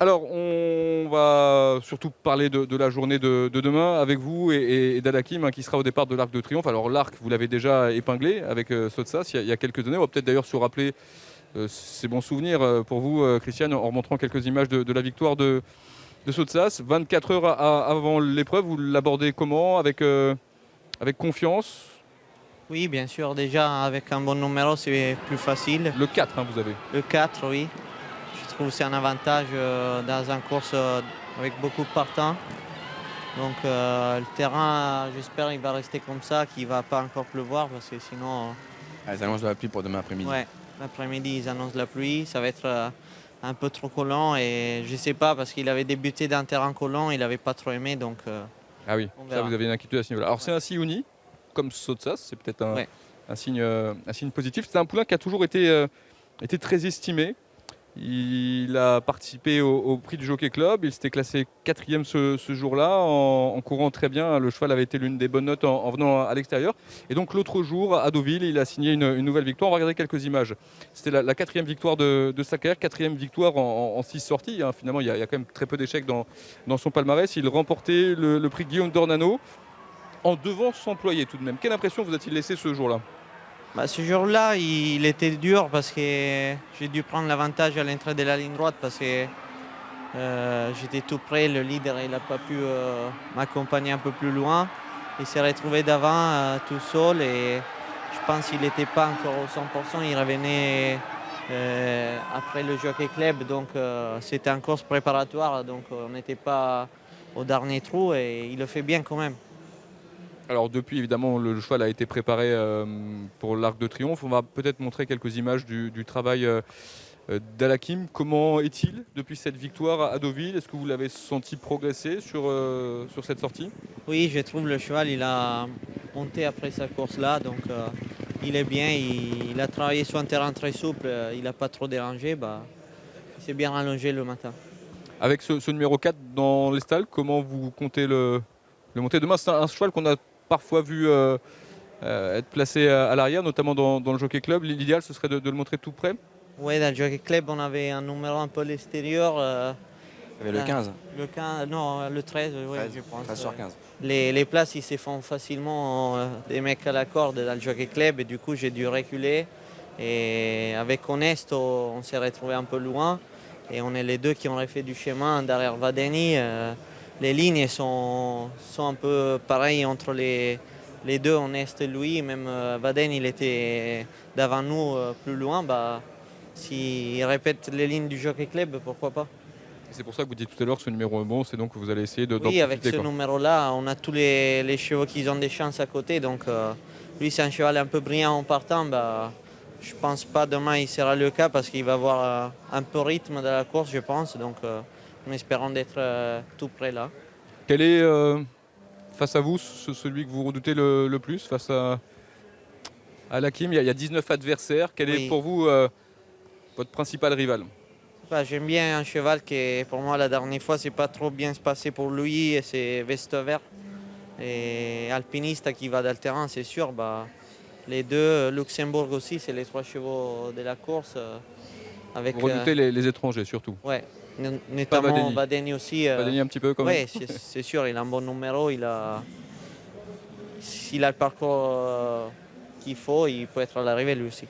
Alors, on va surtout parler de la journée de demain avec vous et d'Alakim qui sera au départ de l'Arc de Triomphe. Alors, l'Arc, vous l'avez déjà épinglé avec Sotsas il y a quelques années. On va peut-être d'ailleurs se rappeler ces bons souvenirs pour vous, Christiane, en remontrant quelques images de la victoire de Sotsas. 24 heures avant l'épreuve, vous l'abordez comment avec confiance? Oui, bien sûr, déjà avec un bon numéro, c'est plus facile. Le 4, vous avez. Le 4, oui. Je trouve que c'est un avantage dans une course avec beaucoup de partants. Donc le terrain, j'espère qu'il va rester comme ça, qu'il ne va pas encore pleuvoir parce que sinon, Ils annoncent de la pluie pour demain après-midi. ouais, l'après-midi, ils annoncent la pluie. Ça va être un peu trop collant et je ne sais pas parce qu'il avait débuté dans un terrain collant, il n'avait pas trop aimé. Donc, Ah oui, on ça verra. vous avez une inquiétude à ce niveau-là. Alors c'est un Siouni, comme Sotsas, c'est peut-être Ouais. un signe positif. C'est un poulain qui a toujours été très estimé. Il a participé au prix du Jockey Club. Il s'était classé 4e ce jour-là en courant très bien. Le cheval avait été l'une des bonnes notes en venant à l'extérieur. Et donc l'autre jour, à Deauville, il a signé une nouvelle victoire. On va regarder quelques images. C'était la 4e victoire de sa carrière, 4e victoire en 6 sorties. Finalement, il y a quand même très peu d'échecs dans son palmarès. Il remportait le prix Guillaume d'Ornano en devant s'employer tout de même. Quelle impression vous a-t-il laissé ce jour-là? Bah, ce jour-là, il était dur parce que j'ai dû prendre l'avantage à l'entrée de la ligne droite parce que j'étais tout près, le leader il n'a pas pu m'accompagner un peu plus loin. Il s'est retrouvé devant tout seul et je pense qu'il n'était pas encore au 100%. Il revenait après le Jockey Club, donc c'était une course préparatoire, donc on n'était pas au dernier trou et il le fait bien quand même. Alors depuis, évidemment, le cheval a été préparé pour l'Arc de Triomphe. On va peut-être montrer quelques images du travail d'Alakim. Comment est-il depuis cette victoire à Deauville? Est-ce que vous l'avez senti progresser sur cette sortie? Oui, je trouve le cheval, il a monté après sa course-là, donc il est bien, il a travaillé sur un terrain très souple, il n'a pas trop dérangé, bah, il s'est bien rallongé le matin. Avec ce numéro 4 dans les stalles, comment vous comptez le monter demain? C'est un cheval qu'on a parfois vu être placé à l'arrière, notamment dans le Jockey Club. L'idéal, ce serait de le montrer tout près. Oui, dans le Jockey Club, on avait un numéro un peu à l'extérieur. Il y avait le 15, Le 15, non, le 13, oui, 13, je pense. 13 sur 15. Les places, ils se font facilement des mecs à la corde dans le Jockey Club et du coup, j'ai dû reculer. Et avec Onesto, on s'est retrouvé un peu loin. Et on est les deux qui ont refait du chemin derrière Vadeni. Les lignes sont un peu pareilles entre les deux, Onesto et lui. Même Vadeni, il était devant nous plus loin. Bah, s'il répète les lignes du Jockey Club, pourquoi pas? C'est pour ça que vous dites tout à l'heure que ce numéro est bon, c'est donc que vous allez essayer d'en Oui, avec profiter, ce quoi. numéro-là, on a tous les chevaux qui ont des chances à côté. Donc, lui, c'est un cheval un peu brillant en partant. Bah, je pense pas demain il sera le cas parce qu'il va avoir un peu rythme de la course, je pense. Donc, en espérant d'être tout près là. Quel est, face à vous, celui que vous redoutez le plus face à Lakim? Il y a 19 adversaires. Quel est Oui. pour vous votre principal rival? Bah, j'aime bien un cheval qui, pour moi, la dernière fois, c'est pas trop bien se passer pour lui. Et c'est Vestever. Et alpiniste qui va dans le terrain, c'est sûr. Bah, les deux, Luxembourg aussi, c'est les trois chevaux de la course. Avec, Vous redoutez les étrangers surtout. ouais, notamment Vadeni. Vadeni aussi. Vadeni un petit peu quand même. Oui, c'est sûr, il a un bon numéro. S'il a le parcours qu'il faut, il peut être à l'arrivée lui aussi.